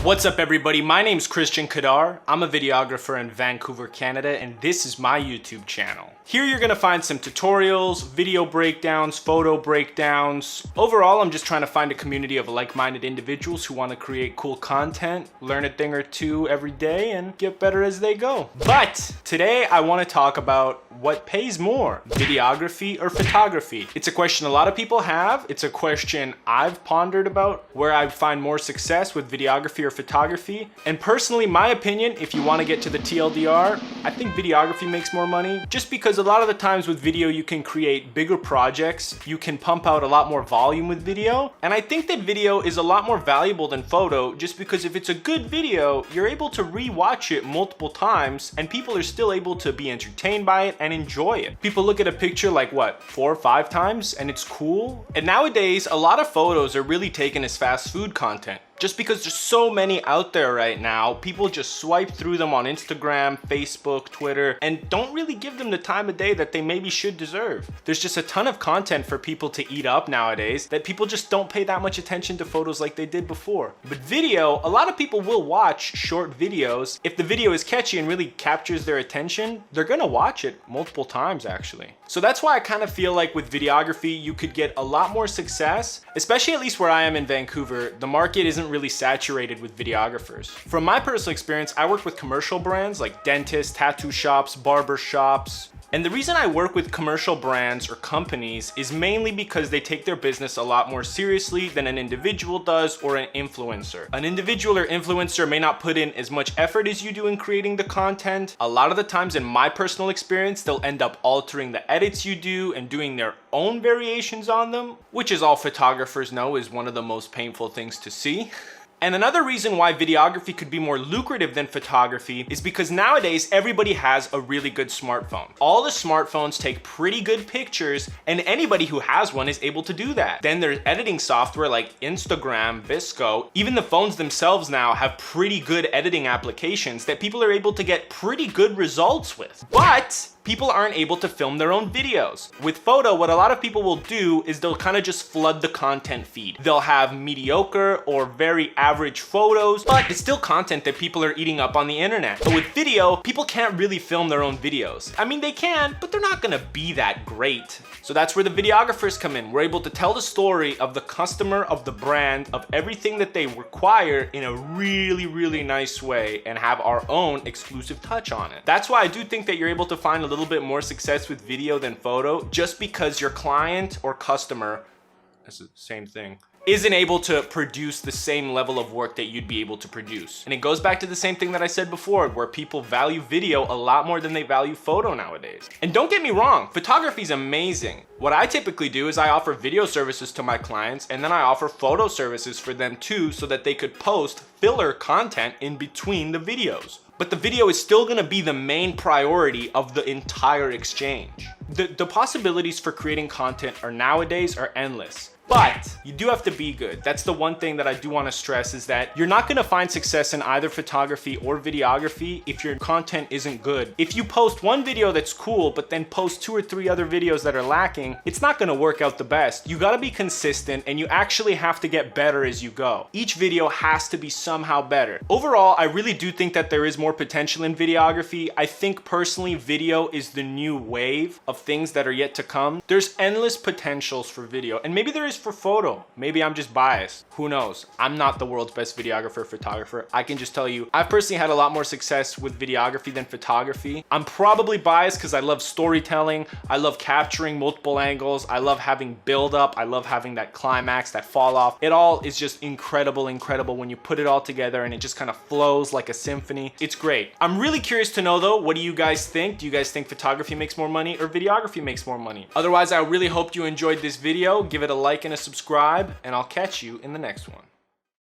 What's up everybody, my name's Christian Kadar. I'm a videographer in Vancouver, Canada, and this is my YouTube channel. Here you're gonna find some tutorials, video breakdowns, photo breakdowns. Overall, I'm just trying to find a community of like-minded individuals who wanna create cool content, learn a thing or two every day, and get better as they go. But today I wanna talk about what pays more, videography or photography. It's a question a lot of people have. It's a question I've pondered about, where I find more success with videography or photography. And personally, my opinion, if you want to get to the TLDR, I think videography makes more money, just because a lot of the times with video you can create bigger projects, you can pump out a lot more volume with video, and I think that video is a lot more valuable than photo, just because if it's a good video, you're able to re-watch it multiple times and people are still able to be entertained by it and enjoy it. People look at a picture like what, 4 or 5 times and it's cool. And nowadays a lot of photos are really taken as fast food content. Just because there's so many out there right now, people just swipe through them on Instagram, Facebook, Twitter, and don't really give them the time of day that they maybe should deserve. There's just a ton of content for people to eat up nowadays that people just don't pay that much attention to photos like they did before. But video, a lot of people will watch short videos. If the video is catchy and really captures their attention, they're gonna watch it multiple times actually. So that's why I kind of feel like with videography, you could get a lot more success, especially at least where I am in Vancouver. The market isn't really saturated with videographers. From my personal experience, I worked with commercial brands like dentists, tattoo shops, barber shops. And the reason I work with commercial brands or companies is mainly because they take their business a lot more seriously than an individual does or an influencer. An individual or influencer may not put in as much effort as you do in creating the content. A lot of the times in my personal experience, they'll end up altering the edits you do and doing their own variations on them, which as all photographers know is one of the most painful things to see. And another reason why videography could be more lucrative than photography is because nowadays everybody has a really good smartphone. All the smartphones take pretty good pictures and anybody who has one is able to do that. Then there's editing software like Instagram, Visco. Even the phones themselves now have pretty good editing applications that people are able to get pretty good results with. But people aren't able to film their own videos. With photo, what a lot of people will do is they'll kind of just flood the content feed. They'll have mediocre or very average photos, but it's still content that people are eating up on the internet. But with video, people can't really film their own videos. I mean, they can, but they're not gonna be that great. So that's where the videographers come in. We're able to tell the story of the customer, of the brand, of everything that they require in a really, really nice way and have our own exclusive touch on it. That's why I do think that you're able to find a little bit more success with video than photo, just because your client or customer, that's the same thing, isn't able to produce the same level of work that you'd be able to produce. And it goes back to the same thing that I said before, where people value video a lot more than they value photo nowadays. And don't get me wrong, photography is amazing. What I typically do is I offer video services to my clients, and then I offer photo services for them too, so that they could post filler content in between the videos. But the video is still gonna be the main priority of the entire exchange. The possibilities for creating content nowadays are endless. But you do have to be good. That's the one thing that I do want to stress, is that you're not going to find success in either photography or videography if your content isn't good. If you post one video that's cool, but then post 2 or 3 other videos that are lacking, it's not going to work out the best. You got to be consistent, and you actually have to get better as you go. Each video has to be somehow better. Overall, I really do think that there is more potential in videography. I think personally, video is the new wave of things that are yet to come. There's endless potentials for video, and maybe there is for photo. Maybe I'm just biased. Who knows? I'm not the world's best videographer, photographer. I can just tell you, I've personally had a lot more success with videography than photography. I'm probably biased because I love storytelling. I love capturing multiple angles. I love having build up. I love having that climax, that fall off. It all is just incredible when you put it all together and it just kind of flows like a symphony. It's great. I'm really curious to know though, what do you guys think? Do you guys think photography makes more money or videography makes more money? Otherwise, I really hope you enjoyed this video. Give it a like and a subscribe, and I'll catch you in the next one.